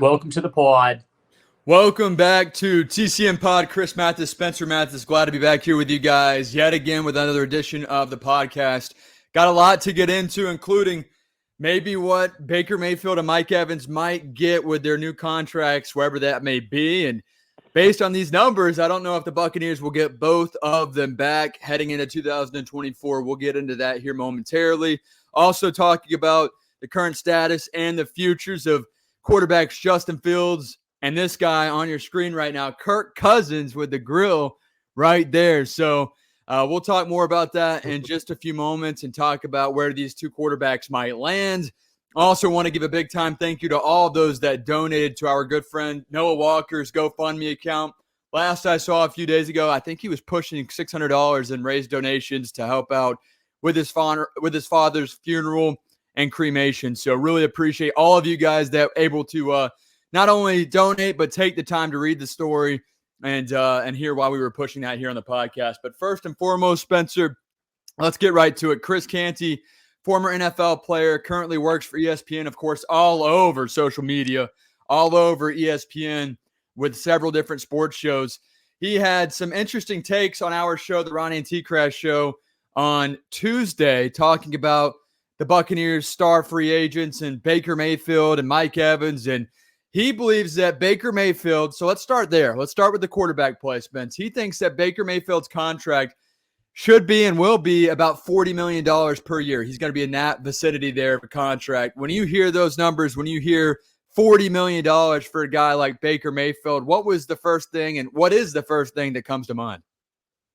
Welcome to the pod. Welcome back to TCM Pod. Chris Mathis, Spencer Mathis. Glad to be back here with you guys yet again with another edition of the podcast. Got a lot to get into, including maybe what Baker Mayfield and Mike Evans might get with their new contracts, wherever that may be. And based on these numbers, I don't know if the Buccaneers will get both of them back heading into 2024. We'll get into that here momentarily. Also talking about the current status and the futures of quarterbacks Justin Fields and this guy on your screen right now, Kirk Cousins, with the grill right there. So we'll talk more about that in just a few moments and talk about where these two quarterbacks might land. I also want to give a big time thank you to all those that donated to our good friend Noah Walker's GoFundMe account. Last I saw a few days ago, I think he was pushing $600 in raised donations to help out with his father's funeral and cremation. So really appreciate all of you guys that were able to not only donate, but take the time to read the story and hear why we were pushing that here on the podcast. But first and foremost, Spencer, let's get right to it. Chris Canty, former NFL player, currently works for ESPN, of course, all over social media, all over ESPN with several different sports shows. He had some interesting takes on our show, the Ronnie and T Crash show, on Tuesday, talking about the Buccaneers' star free agents and Baker Mayfield and Mike Evans. And he believes that Baker Mayfield, so let's start there. Let's start with the quarterback play, Spence. He thinks that Baker Mayfield's contract should be and will be about $40 million per year. He's going to be in that vicinity there of a contract. When you hear those numbers, when you hear $40 million for a guy like Baker Mayfield, what was the first thing and what is the first thing that comes to mind?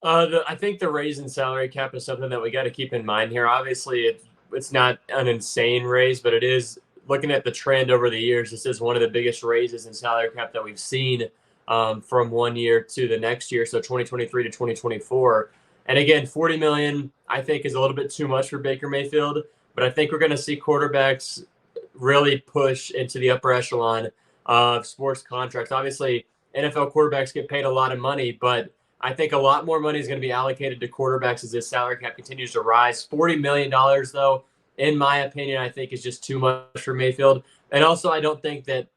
I think the raise in salary cap is something that we got to keep in mind here. Obviously, it's not an insane raise, but it is, looking at the trend over the years, this is one of the biggest raises in salary cap that we've seen from one year to the next year, so 2023 to 2024. And again, $40 million, I think, is a little bit too much for Baker Mayfield, but I think we're going to see quarterbacks really push into the upper echelon of sports contracts. Obviously, NFL quarterbacks get paid a lot of money, but I think a lot more money is going to be allocated to quarterbacks as this salary cap continues to rise. $40 million, though, in my opinion, I think is just too much for Mayfield. And also, I don't think that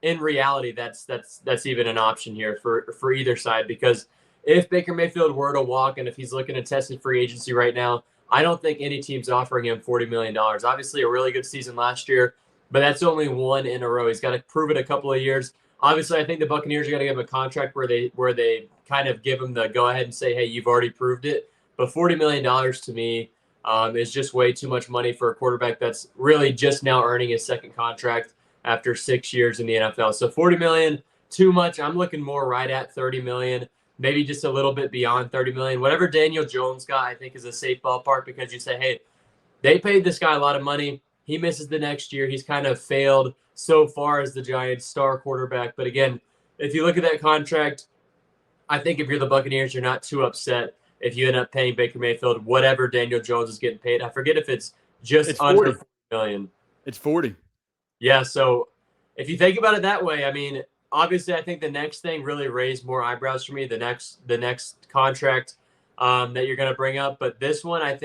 in reality that's even an option here for either side, because if Baker Mayfield were to walk and if he's looking to test in free agency right now, I don't think any team's offering him $40 million. Obviously, a really good season last year, but that's only one in a row. He's got to prove it a couple of years. Obviously, I think the Buccaneers are going to give him a contract where they kind of give him the go-ahead and say, hey, you've already proved it. But $40 million to me is just way too much money for a quarterback that's really just now earning his second contract after 6 years in the NFL. So $40 million, too much. I'm looking more right at $30 million, maybe just a little bit beyond $30 million. Whatever Daniel Jones got, I think, is a safe ballpark, because you say, hey, they paid this guy a lot of money. He misses the next year. He's kind of failed so far as the Giants' star quarterback. But again, if you look at that contract, I think if you're the Buccaneers, you're not too upset if you end up paying Baker Mayfield whatever Daniel Jones is getting paid. I forget if it's under $40 million. It's 40. Yeah, so if you think about it that way, I mean, obviously I think the next thing really raised more eyebrows for me, the next contract that you're going to bring up. But this one, I'm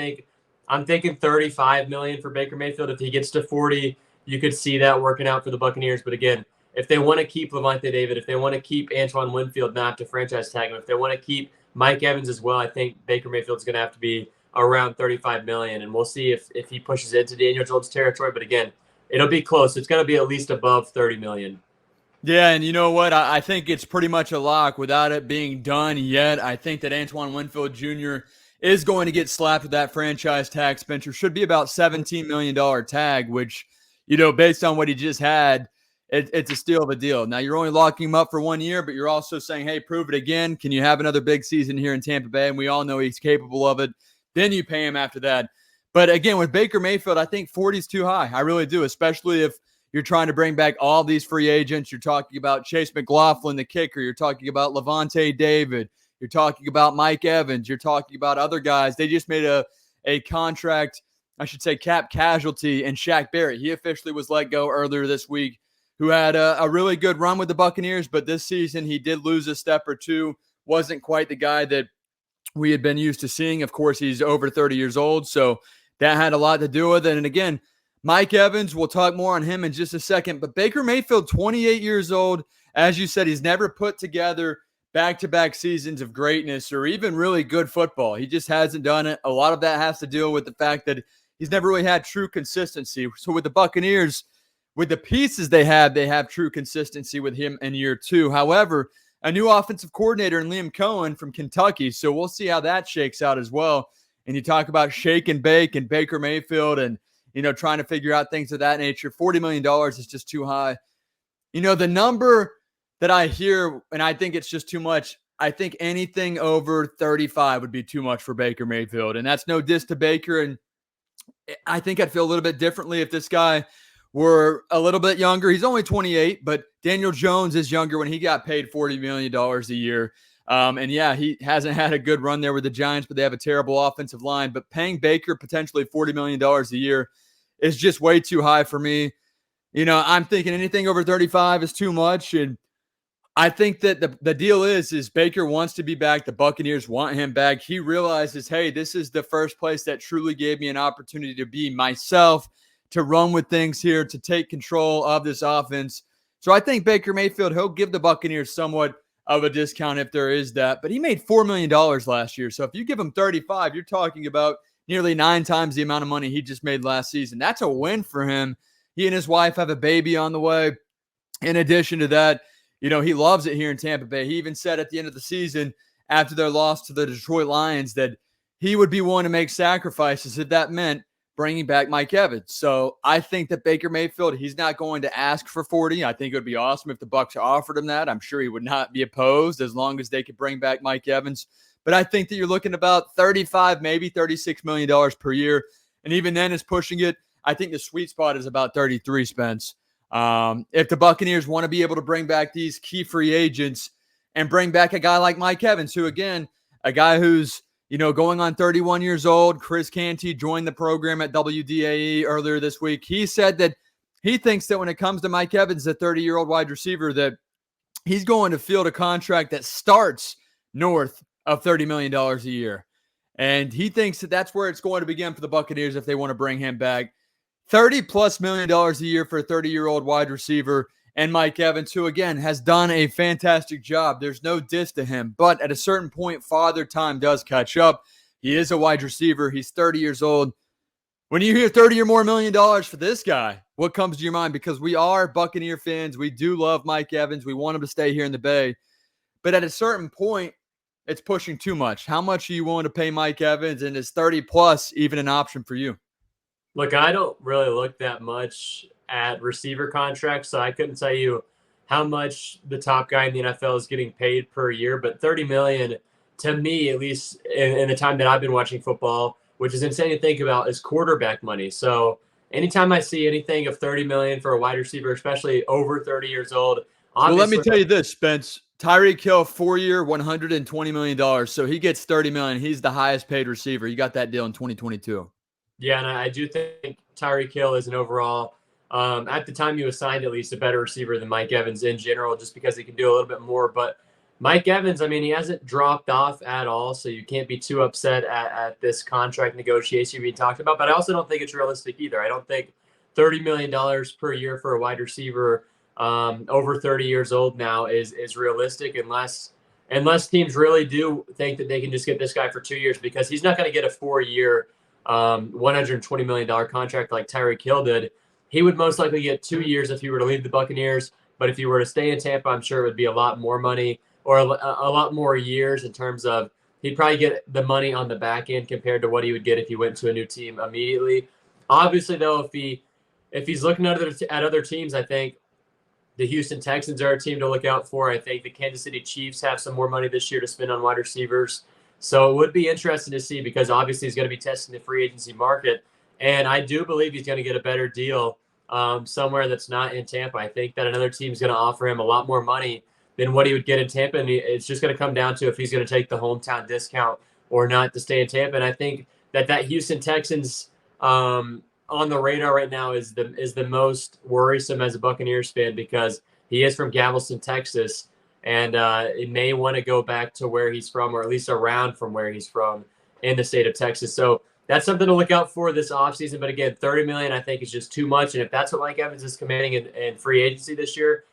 thinking $35 million for Baker Mayfield. If he gets to 40, you could see that working out for the Buccaneers. But again, if they want to keep Levante David, if they want to keep Antoine Winfield, not to franchise tag him, if they want to keep Mike Evans as well, I think Baker Mayfield's going to have to be around $35 million. And we'll see if he pushes into Daniel Jones territory. But again, it'll be close. It's going to be at least above $30 million. Yeah, and you know what? I think it's pretty much a lock without it being done yet. I think that Antoine Winfield Jr. is going to get slapped with that franchise tag. Spencer, should be about $17 million tag, which, you know, based on what he just had, it's a steal of a deal. Now, you're only locking him up for 1 year, but you're also saying, hey, prove it again. Can you have another big season here in Tampa Bay? And we all know he's capable of it. Then you pay him after that. But again, with Baker Mayfield, I think 40 is too high. I really do, especially if you're trying to bring back all these free agents. You're talking about Chase McLaughlin, the kicker. You're talking about Levante David. You're talking about Mike Evans. You're talking about other guys. They just made a contract, I should say cap casualty, and Shaq Barrett. He officially was let go earlier this week, who had a really good run with the Buccaneers, but this season he did lose a step or two. Wasn't quite the guy that we had been used to seeing. Of course, he's over 30 years old, so that had a lot to do with it. And again, Mike Evans, we'll talk more on him in just a second. But Baker Mayfield, 28 years old. As you said, he's never put together back-to-back seasons of greatness or even really good football. He just hasn't done it. A lot of that has to deal with the fact that he's never really had true consistency. So with the Buccaneers, with the pieces they have true consistency with him in year two. However, a new offensive coordinator in Liam Cohen from Kentucky. So we'll see how that shakes out as well. And you talk about shake and bake and Baker Mayfield and, trying to figure out things of that nature. $40 million is just too high. The number that I hear, and I think it's just too much, I think anything over 35 would be too much for Baker Mayfield. And that's no diss to Baker. And I think I'd feel a little bit differently if this guy were a little bit younger. He's only 28, but Daniel Jones is younger when he got paid $40 million a year. And yeah, he hasn't had a good run there with the Giants, but they have a terrible offensive line. But paying Baker potentially $40 million a year is just way too high for me. I'm thinking anything over 35 is too much. And I think that the deal is Baker wants to be back. The Buccaneers want him back. He realizes, hey, this is the first place that truly gave me an opportunity to be myself, to run with things here, to take control of this offense. So I think Baker Mayfield, he'll give the Buccaneers somewhat of a discount if there is that. But he made $4 million last year. So if you give him 35, you're talking about nearly 9 times the amount of money he just made last season. That's a win for him. He and his wife have a baby on the way. In addition to that, he loves it here in Tampa Bay. He even said at the end of the season, after their loss to the Detroit Lions, that he would be willing to make sacrifices if that meant bringing back Mike Evans. So I think that Baker Mayfield, he's not going to ask for 40. I think it would be awesome if the Bucs offered him that. I'm sure he would not be opposed as long as they could bring back Mike Evans. But I think that you're looking about 35, maybe $36 million per year. And even then is pushing it. I think the sweet spot is about 33, Spence. If the Buccaneers want to be able to bring back these key free agents and bring back a guy like Mike Evans, who, again, a guy who's, going on 31 years old. Chris Canty joined the program at WDAE earlier this week. He said that he thinks that when it comes to Mike Evans, a 30-year-old wide receiver, that he's going to field a contract that starts north of $30 million a year. And he thinks that that's where it's going to begin for the Buccaneers if they want to bring him back. $30+ million a year for a 30-year-old wide receiver, and Mike Evans, who, again, has done a fantastic job. There's no diss to him. But at a certain point, father time does catch up. He is a wide receiver. He's 30 years old. When you hear $30 or more million for this guy, what comes to your mind? Because we are Buccaneer fans. We do love Mike Evans. We want him to stay here in the Bay. But at a certain point, it's pushing too much. How much are you willing to pay Mike Evans? And is 30+ even an option for you? Look, I don't really look that much at receiver contracts, so I couldn't tell you how much the top guy in the NFL is getting paid per year. But $30 million, to me, at least in the time that I've been watching football, which is insane to think about, is quarterback money. So anytime I see anything of $30 million for a wide receiver, especially over 30 years old, well, let me tell you this, Spence. Tyreek Hill, 4-year, $120 million. So he gets $30 million. He's the highest paid receiver. You got that deal in 2022. Yeah, and I do think Tyreek Hill is an overall, at the time he was signed, at least a better receiver than Mike Evans in general, just because he can do a little bit more. But Mike Evans, I mean, he hasn't dropped off at all, so you can't be too upset at this contract negotiation being talked about. But I also don't think it's realistic either. I don't think $30 million per year for a wide receiver over 30 years old now is realistic unless teams really do think that they can just get this guy for 2 years, because he's not going to get a 4-year $120 million contract like Tyreek Hill did. He would most likely get 2 years if he were to leave the Buccaneers. But if he were to stay in Tampa, I'm sure it would be a lot more money, or a lot more years, in terms of he'd probably get the money on the back end compared to what he would get if he went to a new team immediately. Obviously, though, if he's looking at other teams, I think the Houston Texans are a team to look out for. I think the Kansas City Chiefs have some more money this year to spend on wide receivers. So it would be interesting to see, because obviously he's going to be testing the free agency market. And I do believe he's going to get a better deal somewhere that's not in Tampa. I think that another team's going to offer him a lot more money than what he would get in Tampa. And it's just going to come down to if he's going to take the hometown discount or not to stay in Tampa. And I think that Houston Texans on the radar right now is the most worrisome as a Buccaneers fan, because he is from Galveston, Texas. And it may want to go back to where he's from, or at least around from where he's from in the state of Texas. So that's something to look out for this offseason. But again, $30 million I think is just too much. And if that's what Mike Evans is commanding in free agency this year,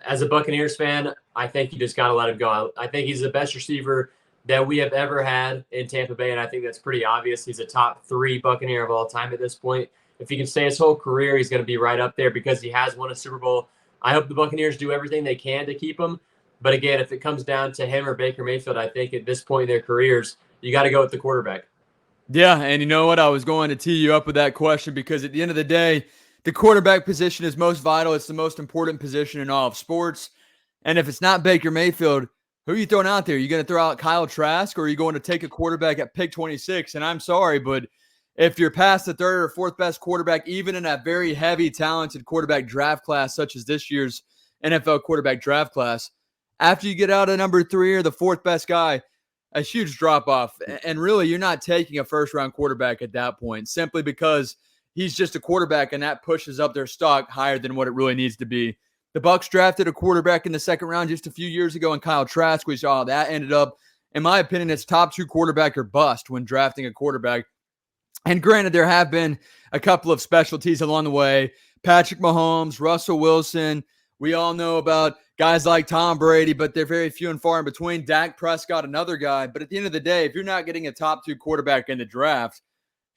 as a Buccaneers fan, I think you just got to let him go. I think he's the best receiver that we have ever had in Tampa Bay, and I think that's pretty obvious. He's a top 3 Buccaneer of all time at this point. If he can stay his whole career, he's going to be right up there because he has won a Super Bowl. I hope the Buccaneers do everything they can to keep him. But again, if it comes down to him or Baker Mayfield, I think at this point in their careers, you got to go with the quarterback. Yeah, and you know what? I was going to tee you up with that question because at the end of the day, the quarterback position is most vital. It's the most important position in all of sports. And if it's not Baker Mayfield, who are you throwing out there? Are you going to throw out Kyle Trask, or are you going to take a quarterback at pick 26? And I'm sorry, but if you're past the third or fourth best quarterback, even in a very heavy, talented quarterback draft class, such as this year's NFL quarterback draft class, after you get out of number 3 or the fourth best guy, a huge drop-off. And really, you're not taking a first-round quarterback at that point, simply because he's just a quarterback, and that pushes up their stock higher than what it really needs to be. The Bucs drafted a quarterback in the second round just a few years ago in Kyle Trask. We saw how that ended up. In my opinion, it's top 2 quarterback or bust when drafting a quarterback. And granted, there have been a couple of specialties along the way. Patrick Mahomes, Russell Wilson. We all know about guys like Tom Brady, but they're very few and far in between. Dak Prescott, another guy. But at the end of the day, if you're not getting a top 2 quarterback in the draft,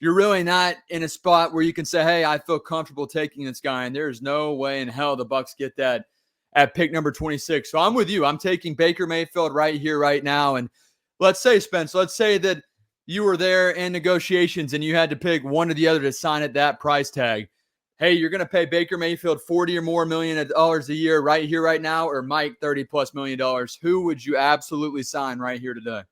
you're really not in a spot where you can say, hey, I feel comfortable taking this guy. And there's no way in hell the Bucs get that at pick number 26. So I'm with you. I'm taking Baker Mayfield right here, right now. And let's say, Spence, let's say that you were there in negotiations and you had to pick one or the other to sign at that price tag. Hey, you're going to pay Baker Mayfield $40 or more million a year right here, right now, or Mike $30+ million. Who would you absolutely sign right here today?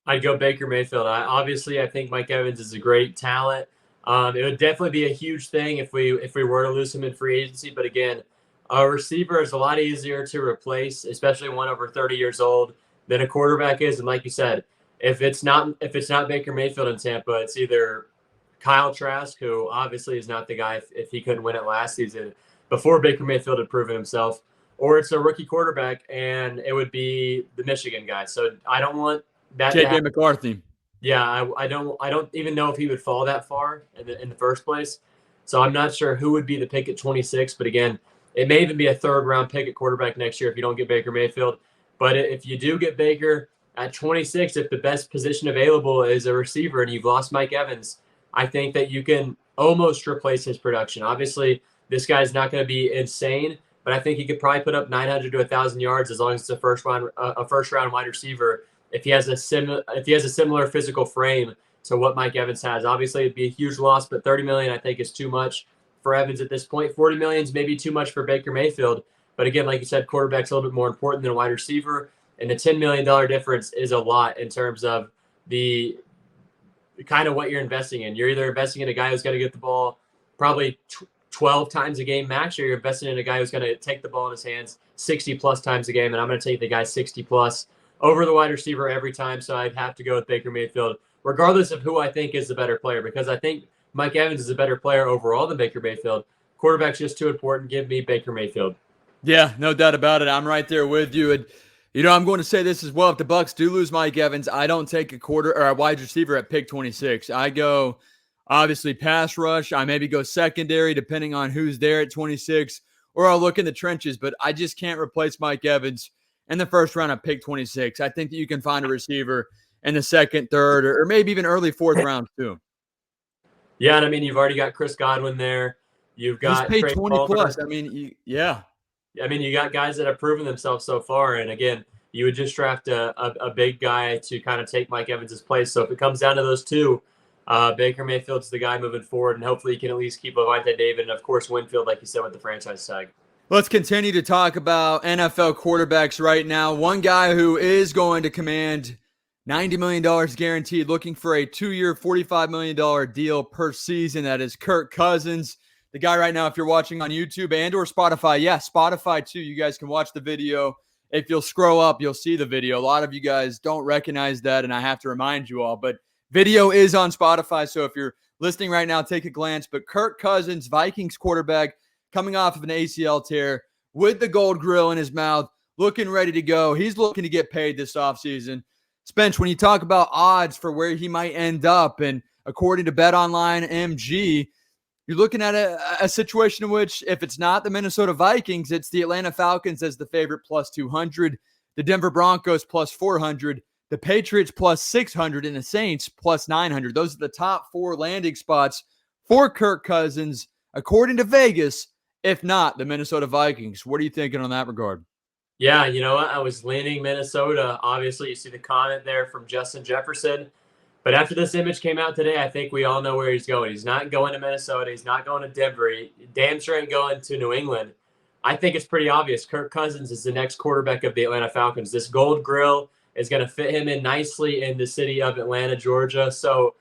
I'd go Baker Mayfield. I think Mike Evans is a great talent. It would definitely be a huge thing if we were to lose him in free agency. But again, a receiver is a lot easier to replace, especially one over 30 years old, than a quarterback is. And like you said, if it's not Baker Mayfield in Tampa, it's either Kyle Trask, who obviously is not the guy if he couldn't win it last season before Baker Mayfield had proven himself, or it's a rookie quarterback, and it would be the Michigan guy. So I don't want that J.J. McCarthy. Yeah, I don't even know if he would fall that far in the first place. So I'm not sure who would be the pick at 26. But again, it may even be a 3rd round pick at quarterback next year if you don't get Baker Mayfield. But if you do get Baker at 26, if the best position available is a receiver and you've lost Mike Evans, I think that you can almost replace his production. Obviously, this guy's not going to be insane, but I think he could probably put up 900 to 1,000 yards as long as it's a first round wide receiver. If he has a similar physical frame to what Mike Evans has, obviously it'd be a huge loss. But $30 million I think is too much for Evans at this point. $40 million is maybe too much for Baker Mayfield. But again, like you said, quarterback's a little bit more important than a wide receiver, and the $10 million difference is a lot in terms of the kind of what you're investing in. You're either investing in a guy who's going to get the ball probably 12 times a game max, or you're investing in a guy who's going to take the ball in his hands 60+ times a game. And I'm going to take the guy 60+ over the wide receiver every time. So I'd have to go with Baker Mayfield, regardless of who I think is the better player, because I think Mike Evans is a better player overall than Baker Mayfield. Quarterback's just too important. Give me Baker Mayfield. Yeah, no doubt about it. I'm right there with you. And I'm going to say this as well. If the Bucs do lose Mike Evans, I don't take a wide receiver at pick 26. I go, obviously, pass rush. I maybe go secondary, depending on who's there at 26, or I'll look in the trenches. But I just can't replace Mike Evans in the first round at pick 26. I think that you can find a receiver in the 2nd, 3rd, or maybe even early 4th round too. Yeah, and I mean, you've already got Chris Godwin there. You've got he's paid 20+. I mean, yeah. I mean, you got guys that have proven themselves so far. And again, you would just draft a big guy to kind of take Mike Evans' place. So if it comes down to those two, Baker Mayfield's the guy moving forward, and hopefully you can at least keep Levante David and, of course, Winfield, like you said, with the franchise tag. Let's continue to talk about NFL quarterbacks right now. One guy who is going to command $90 million guaranteed, looking for a 2-year, $45 million deal per season. That is Kirk Cousins. The guy right now, if you're watching on YouTube and or Spotify, Spotify too, you guys can watch the video. If you'll scroll up, you'll see the video. A lot of you guys don't recognize that, and I have to remind you all. But video is on Spotify, so if you're listening right now, take a glance. But Kirk Cousins, Vikings quarterback, coming off of an ACL tear with the gold grill in his mouth, looking ready to go. He's looking to get paid this offseason. Spence, when you talk about odds for where he might end up and according to BetOnline MG, you're looking at a situation in which if it's not the Minnesota Vikings, it's the Atlanta Falcons as the favorite plus 200, the Denver Broncos plus 400, the Patriots plus 600, and the Saints plus 900. Those are the top 4 landing spots for Kirk Cousins, according to Vegas, if not the Minnesota Vikings. What are you thinking on that regard? Yeah, you know what? I was leaning Minnesota. Obviously, you see the comment there from Justin Jefferson. But after this image came out today, I think we all know where he's going. He's not going to Minnesota. He's not going to Denver. He damn sure ain't going to New England. I think it's pretty obvious. Kirk Cousins is the next quarterback of the Atlanta Falcons. This gold grill is going to fit him in nicely in the city of Atlanta, Georgia. So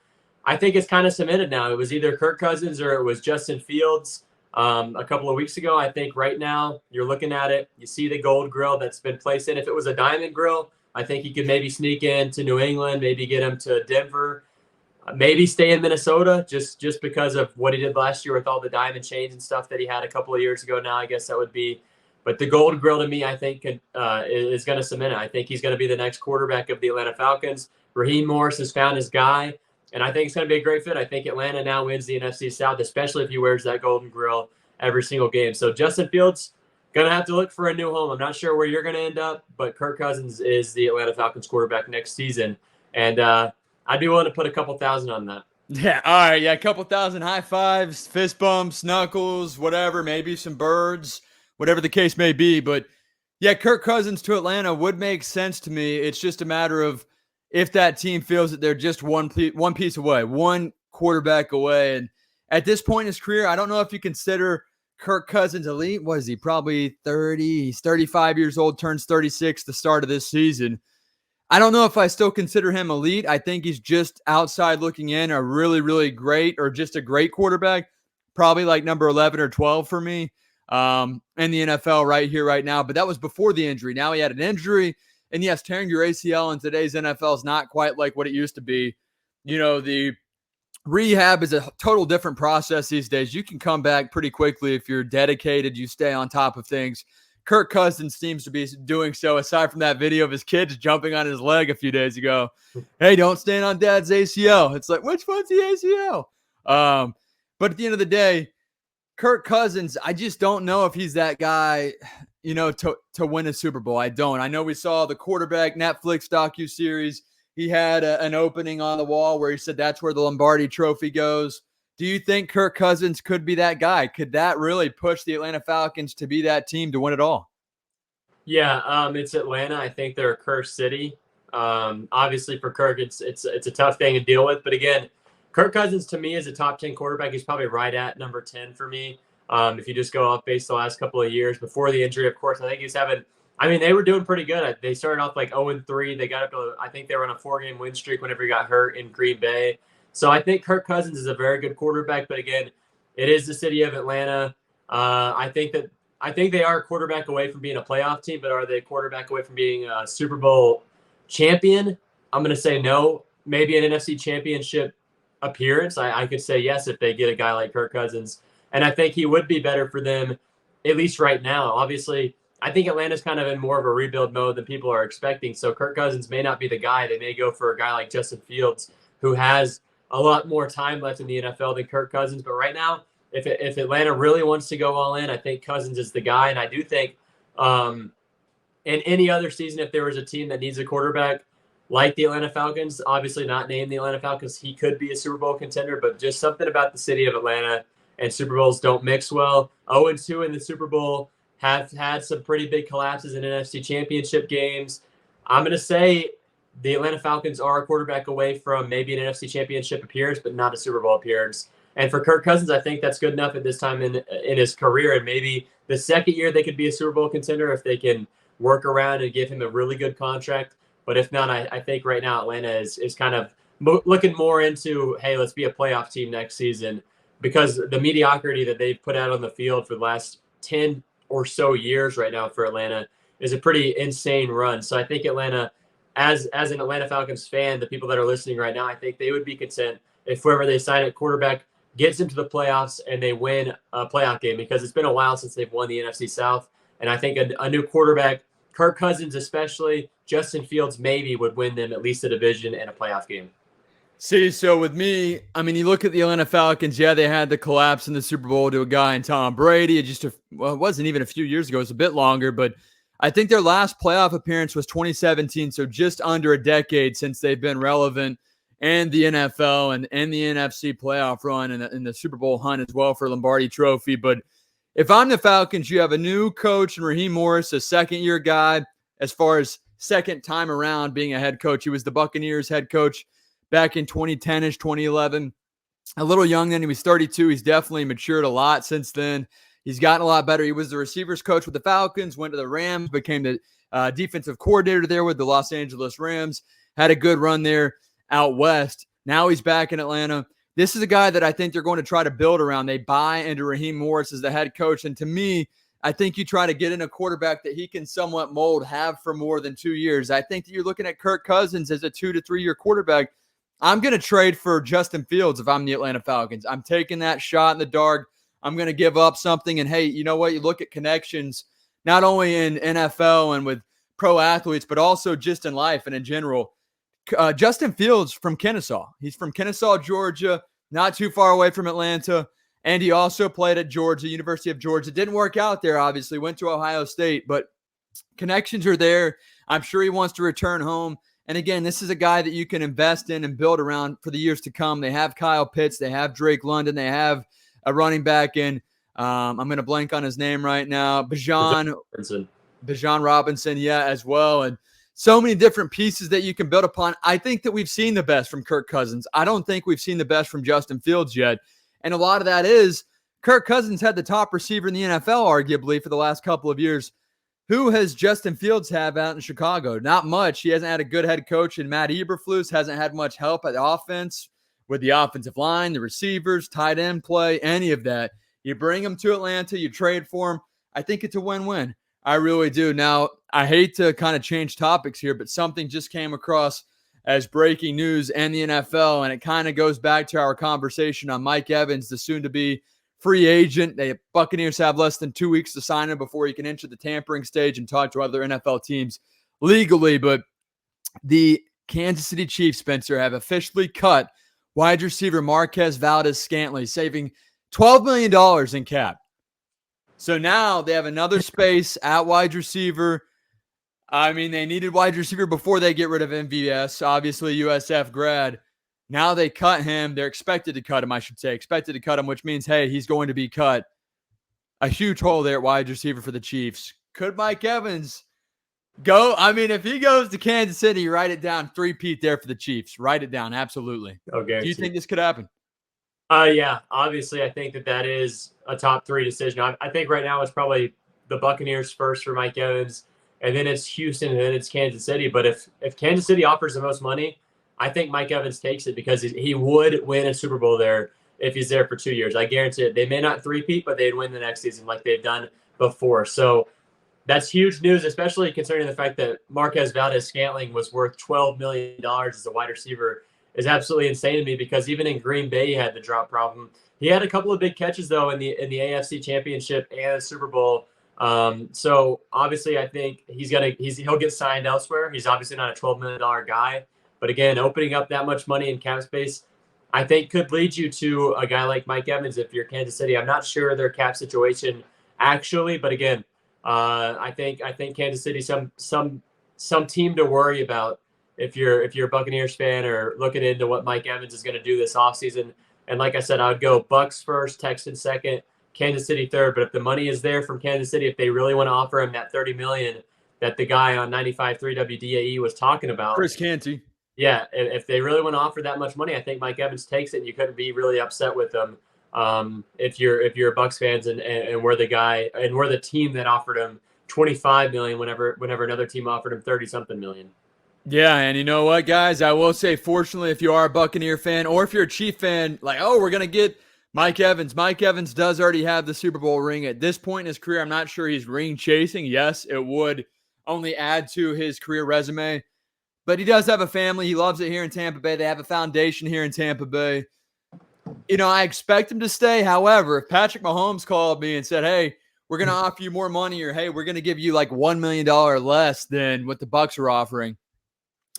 I think it's kind of cemented now. It was either Kirk Cousins or it was Justin Fields a couple of weeks ago. I think right now you're looking at it. You see the gold grill that's been placed in. If it was a diamond grill, I think he could maybe sneak into New England, maybe get him to Denver, maybe stay in Minnesota just because of what he did last year with all the diamond chains and stuff that he had a couple of years ago now. I guess that would be. But the gold grill to me, I think, is going to cement it. I think he's going to be the next quarterback of the Atlanta Falcons. Raheem Morris has found his guy, and I think it's going to be a great fit. I think Atlanta now wins the NFC South, especially if he wears that golden grill every single game. So Justin Fields, going to have to look for a new home. I'm not sure where you're going to end up, but Kirk Cousins is the Atlanta Falcons quarterback next season. And I'd be willing to put a couple thousand on that. Yeah, all right. Yeah, a couple thousand high fives, fist bumps, knuckles, whatever, maybe some birds, whatever the case may be. But yeah, Kirk Cousins to Atlanta would make sense to me. It's just a matter of if that team feels that they're just one piece away, one quarterback away. And at this point in his career, I don't know if you consider Kirk Cousins elite. What is he? Probably 30. He's 35 years old, turns 36 the start of this season. I don't know if I still consider him elite. I think he's just outside looking in, a really, really great or just a great quarterback. Probably like number 11 or 12 for me in the NFL right here, right now. But that was before the injury. Now he had an injury. And yes, tearing your ACL in today's NFL is not quite like what it used to be. You know, the rehab is a total different process these days. You can come back pretty quickly if you're dedicated, you stay on top of things. Kirk Cousins seems to be doing so, aside from that video of his kids jumping on his leg a few days ago. Hey, don't stand on dad's ACL. It's like, which one's the ACL? But at the end of the day, Kirk Cousins, I just don't know if he's that guy, you know, to win a Super Bowl. I don't. I know we saw the quarterback Netflix docuseries. He had an opening on the wall where he said that's where the Lombardi trophy goes. Do you think Kirk Cousins could be that guy? Could that really push the Atlanta Falcons to be that team to win it all? Yeah, it's Atlanta. I think they're a cursed city. Obviously, for Kirk, it's a tough thing to deal with. But again, Kirk Cousins to me is a top 10 quarterback. He's probably right at number 10 for me. If you just go off based the last couple of years before the injury, of course, I think he's having. I mean, they were doing pretty good. They started off like 0-3. They got up to, I think they were on a 4-game win streak whenever he got hurt in Green Bay. So I think Kirk Cousins is a very good quarterback. But again, it is the city of Atlanta. I think they are a quarterback away from being a playoff team, but are they a quarterback away from being a Super Bowl champion? I'm going to say no. Maybe an NFC championship appearance. I could say yes if they get a guy like Kirk Cousins. And I think he would be better for them, at least right now. Obviously, I think Atlanta's kind of in more of a rebuild mode than people are expecting. So Kirk Cousins may not be the guy. They may go for a guy like Justin Fields, who has a lot more time left in the NFL than Kirk Cousins. But right now, if Atlanta really wants to go all in, I think Cousins is the guy. And I do think in any other season, if there was a team that needs a quarterback like the Atlanta Falcons, obviously not named the Atlanta Falcons, he could be a Super Bowl contender. But just something about the city of Atlanta and Super Bowls don't mix well. 0-2 in the Super Bowl, have had some pretty big collapses in NFC championship games. I'm going to say the Atlanta Falcons are a quarterback away from maybe an NFC championship appearance, but not a Super Bowl appearance. And for Kirk Cousins, I think that's good enough at this time in his career. And maybe the second year they could be a Super Bowl contender if they can work around and give him a really good contract. But if not, I think right now Atlanta is kind of looking more into, hey, let's be a playoff team next season, because the mediocrity that they've put out on the field for the last 10 or so years right now for Atlanta is a pretty insane run. So I think Atlanta, as an Atlanta Falcons fan, the people that are listening right now, I think they would be content if whoever they sign at quarterback gets into the playoffs and they win a playoff game, because it's been a while since they've won the NFC South. And I think a new quarterback, Kirk Cousins especially, Justin Fields maybe would win them at least a division and a playoff game. See, so with me, I mean, you look at the Atlanta Falcons. Yeah, they had the collapse in the Super Bowl to a guy in Tom Brady. It wasn't even a few years ago. It was a bit longer, but I think their last playoff appearance was 2017. So just under a decade since they've been relevant and the NFL and the NFC playoff run and in the Super Bowl hunt as well for Lombardi Trophy. But if I'm the Falcons, you have a new coach in Raheem Morris, a second-year guy as far as second time around being a head coach. He was the Buccaneers head coach back in 2010-ish, 2011. A little young then. He was 32. He's definitely matured a lot since then. He's gotten a lot better. He was the receivers coach with the Falcons, went to the Rams, became the defensive coordinator there with the Los Angeles Rams, had a good run there out west. Now he's back in Atlanta. This is a guy that I think they're going to try to build around. They buy into Raheem Morris as the head coach. And to me, I think you try to get in a quarterback that he can somewhat mold, have for more than 2 years. I think that you're looking at Kirk Cousins as a 2 to 3 year quarterback. I'm going to trade for Justin Fields if I'm the Atlanta Falcons. I'm taking that shot in the dark. I'm going to give up something. And, hey, you know what? You look at connections, not only in NFL and with pro athletes, but also just in life and in general. Justin Fields from Kennesaw. He's from Kennesaw, Georgia, not too far away from Atlanta. And he also played at Georgia, University of Georgia. Didn't work out there, obviously. Went to Ohio State, but connections are there. I'm sure he wants to return home. And again, this is a guy that you can invest in and build around for the years to come. They have Kyle Pitts. They have Drake London. They have a running back in, I'm going to blank on his name right now, Bijan Robinson, yeah, as well. And so many different pieces that you can build upon. I think that we've seen the best from Kirk Cousins. I don't think we've seen the best from Justin Fields yet. And a lot of that is Kirk Cousins had the top receiver in the NFL, arguably, for the last couple of years. Who has Justin Fields have out in Chicago? Not much. He hasn't had a good head coach in Matt Eberflus, hasn't had much help at the offense with the offensive line, the receivers, tight end play, any of that. You bring him to Atlanta, you trade for him. I think it's a win-win. I really do. Now, I hate to kind of change topics here, but something just came across as breaking news in the NFL, and it kind of goes back to our conversation on Mike Evans, the soon-to-be free agent. The Buccaneers have less than 2 weeks to sign him before he can enter the tampering stage and talk to other NFL teams legally. But the Kansas City Chiefs, Spencer, have officially cut wide receiver Marquez Valdes-Scantling, saving $12 million in cap. So now they have another space at wide receiver. I mean, they needed wide receiver before they get rid of MVS, obviously USF grad. Now they cut him. They're expected to cut him, I should say. Expected to cut him, which means, hey, he's going to be cut. A huge hole there at wide receiver for the Chiefs. Could Mike Evans go? I mean, if he goes to Kansas City, write it down. 3-peat there for the Chiefs. Write it down. Absolutely. Okay. Do you think this could happen? Yeah. Obviously, I think that is a top 3 decision. I think right now it's probably the Buccaneers first for Mike Evans, and then it's Houston, and then it's Kansas City. But if Kansas City offers the most money, I think Mike Evans takes it because he would win a Super Bowl there if he's there for 2 years. I guarantee it. They may not 3-peat, but they'd win the next season like they've done before. So that's huge news, especially considering the fact that Marquez Valdes-Scantling was worth $12 million as a wide receiver. Is absolutely insane to me because even in Green Bay, he had the drop problem. He had a couple of big catches, though, in the AFC Championship and the Super Bowl. So obviously, I think he'll get signed elsewhere. He's obviously not a $12 million guy. But again, opening up that much money in cap space, I think could lead you to a guy like Mike Evans if you're Kansas City. I'm not sure their cap situation actually, but again, I think Kansas City some team to worry about if you're a Buccaneers fan or looking into what Mike Evans is going to do this offseason. And like I said, I would go Bucks first, Texans second, Kansas City third. But if the money is there from Kansas City, if they really want to offer him that $30 million that the guy on 95.3 WDAE was talking about, Chris Canty. Yeah, if they really want to offer that much money, I think Mike Evans takes it, and you couldn't be really upset with them if you're a Bucs fans and we're the guy and we're the team that offered him $25 million whenever another team offered him 30-something million. Yeah, and you know what, guys? I will say, fortunately, if you are a Buccaneer fan or if you're a Chief fan, like, oh, we're going to get Mike Evans. Mike Evans does already have the Super Bowl ring. At this point in his career, I'm not sure he's ring chasing. Yes, it would only add to his career resume. But he does have a family. He loves it here in Tampa Bay. They have a foundation here in Tampa Bay. You know, I expect him to stay. However, if Patrick Mahomes called me and said, hey, we're going to offer you more money, or hey, we're going to give you like $1 million less than what the Bucs are offering,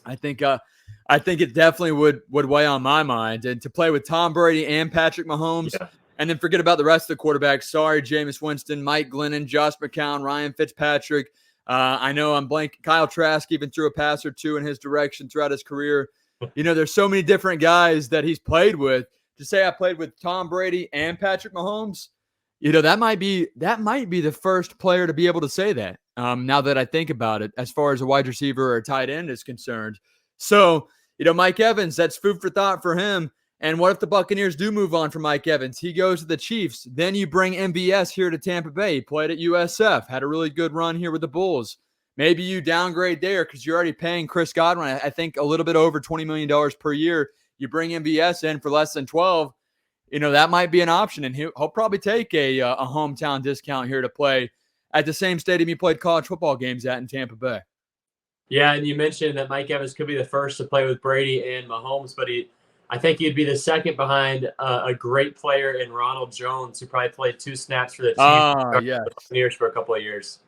I think it definitely would weigh on my mind. And to play with Tom Brady and Patrick Mahomes, and then forget about the rest of the quarterbacks. Sorry, Jameis Winston, Mike Glennon, Josh McCown, Ryan Fitzpatrick. I know I'm blank. Kyle Trask even threw a pass or two in his direction throughout his career. There's so many different guys that he's played with. To say I played with Tom Brady and Patrick Mahomes, that might be the first player to be able to say that. Now that I think about it, as far as a wide receiver or a tight end is concerned. So, Mike Evans, that's food for thought for him. And what if the Buccaneers do move on from Mike Evans? He goes to the Chiefs. Then you bring MVS here to Tampa Bay. He played at USF, had a really good run here with the Bulls. Maybe you downgrade there because you're already paying Chris Godwin, I think, a little bit over $20 million per year. You bring MVS in for less than 12. That might be an option. And he'll probably take a hometown discount here to play at the same stadium he played college football games at in Tampa Bay. Yeah, and you mentioned that Mike Evans could be the first to play with Brady and Mahomes, but I think he'd be the second behind a great player in Ronald Jones, who probably played 2 snaps for the Chiefs, yeah, the Buccaneers for a couple of years.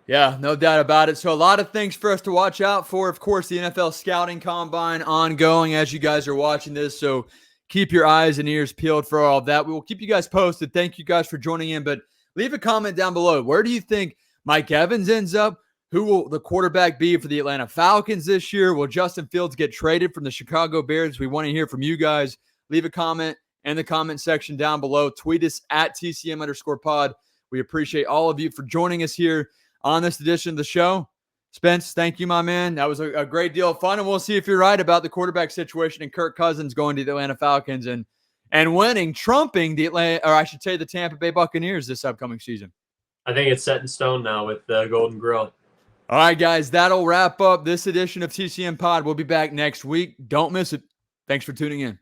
Yeah, no doubt about it. So a lot of things for us to watch out for. Of course, the NFL Scouting Combine ongoing as you guys are watching this. So keep your eyes and ears peeled for all of that. We will keep you guys posted. Thank you guys for joining in. But leave a comment down below. Where do you think Mike Evans ends up? Who will the quarterback be for the Atlanta Falcons this year? Will Justin Fields get traded from the Chicago Bears? We want to hear from you guys. Leave a comment in the comment section down below. Tweet us at TCM_pod. We appreciate all of you for joining us here on this edition of the show. Spence, thank you, my man. That was a great deal of fun, and we'll see if you're right about the quarterback situation and Kirk Cousins going to the Atlanta Falcons and winning, trumping the Tampa Bay Buccaneers this upcoming season. I think it's set in stone now with the Golden Grill. All right, guys, that'll wrap up this edition of TCM Pod. We'll be back next week. Don't miss it. Thanks for tuning in.